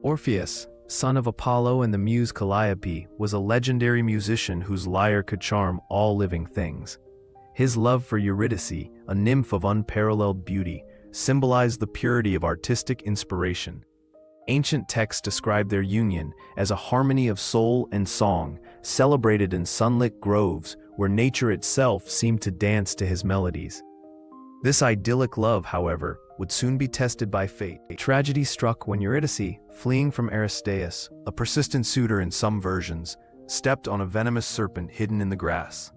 Orpheus, son of Apollo and the muse Calliope, was a legendary musician whose lyre could charm all living things. His love for Eurydice, a nymph of unparalleled beauty, symbolized the purity of artistic inspiration. Ancient texts describe their union as a harmony of soul and song, celebrated in sunlit groves where nature itself seemed to dance to his melodies. This idyllic love, however, would soon be tested by fate. Tragedy struck when Eurydice, fleeing from Aristeus, a persistent suitor in some versions, stepped on a venomous serpent hidden in the grass.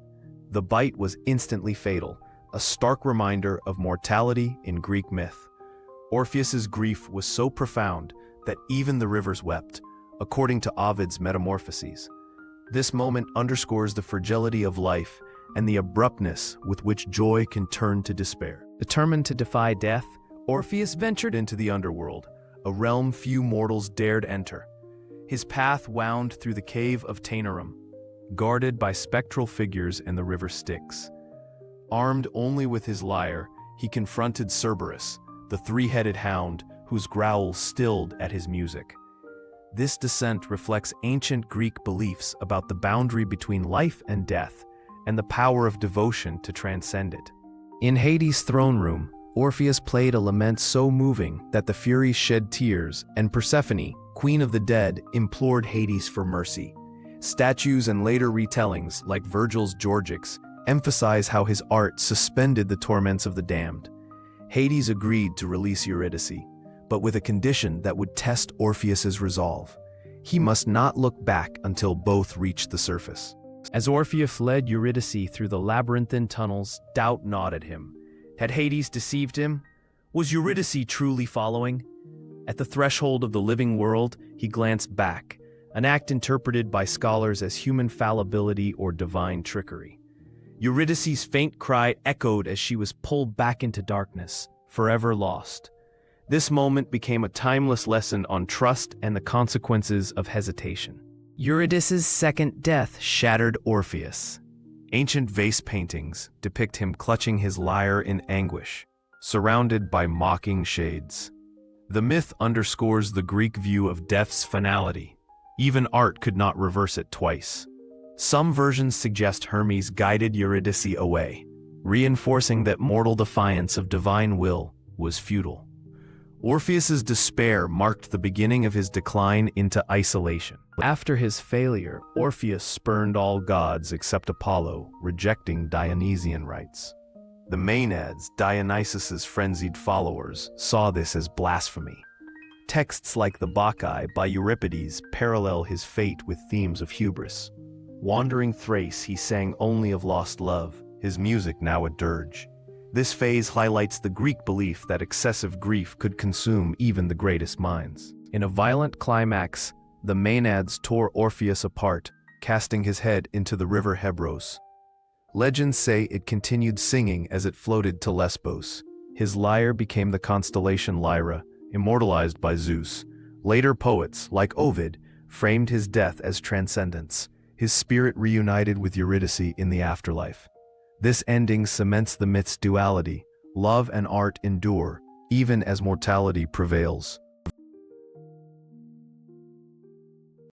The bite was instantly fatal, a stark reminder of mortality in Greek myth. Orpheus's grief was so profound that even the rivers wept, according to Ovid's Metamorphoses. This moment underscores the fragility of life and the abruptness with which joy can turn to despair. Determined to defy death, Orpheus ventured into the underworld, a realm few mortals dared enter. His path wound through the cave of Taenarum, guarded by spectral figures and the river Styx. Armed only with his lyre, he confronted Cerberus, the three-headed hound whose growl stilled at his music. This descent reflects ancient Greek beliefs about the boundary between life and death, and the power of devotion to transcend it. In Hades' throne room, Orpheus played a lament so moving that the Furies shed tears, and Persephone, queen of the dead, implored Hades for mercy. Statues and later retellings, like Virgil's Georgics, emphasize how his art suspended the torments of the damned. Hades agreed to release Eurydice, but with a condition that would test Orpheus's resolve. He must not look back until both reached the surface. As Orpheus led Eurydice through the labyrinthine tunnels, doubt gnawed at him. Had Hades deceived him? Was Eurydice truly following? At the threshold of the living world, he glanced back, an act interpreted by scholars as human fallibility or divine trickery. Eurydice's faint cry echoed as she was pulled back into darkness, forever lost. This moment became a timeless lesson on trust and the consequences of hesitation. Eurydice's second death shattered Orpheus. Ancient vase paintings depict him clutching his lyre in anguish, surrounded by mocking shades. The myth underscores the Greek view of death's finality. Even art could not reverse it twice. Some versions suggest Hermes guided Eurydice away, reinforcing that mortal defiance of divine will was futile. Orpheus's despair marked the beginning of his decline into isolation. After his failure, Orpheus spurned all gods except Apollo, rejecting Dionysian rites. The Maenads, Dionysus's frenzied followers, saw this as blasphemy. Texts like the Bacchae by Euripides parallel his fate with themes of hubris. Wandering Thrace, he sang only of lost love, his music now a dirge. This phase highlights the Greek belief that excessive grief could consume even the greatest minds. In a violent climax, the Maenads tore Orpheus apart, casting his head into the river Hebros. Legends say it continued singing as it floated to Lesbos. His lyre became the constellation Lyra, immortalized by Zeus. Later poets, like Ovid, framed his death as transcendence, his spirit reunited with Eurydice in the afterlife. This ending cements the myth's duality. Love and art endure, even as mortality prevails.